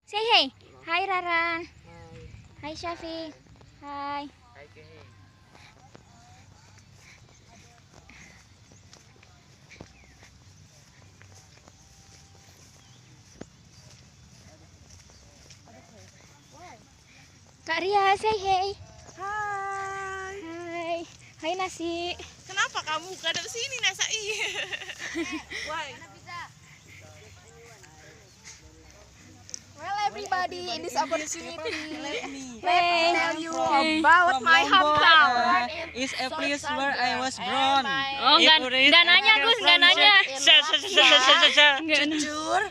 Say hey. Hai Raran. Hai Syafiq. Hai. Kak Ria, say hey. Hai. Hai. Hai Nasi. Kenapa kamu gak ada sini Nasai? Why? Well, everybody, in this opportunity, Let me tell you about my hometown. Is a place where I was born. Oh, nggak nanya Gus, nggak nanya. Jujur,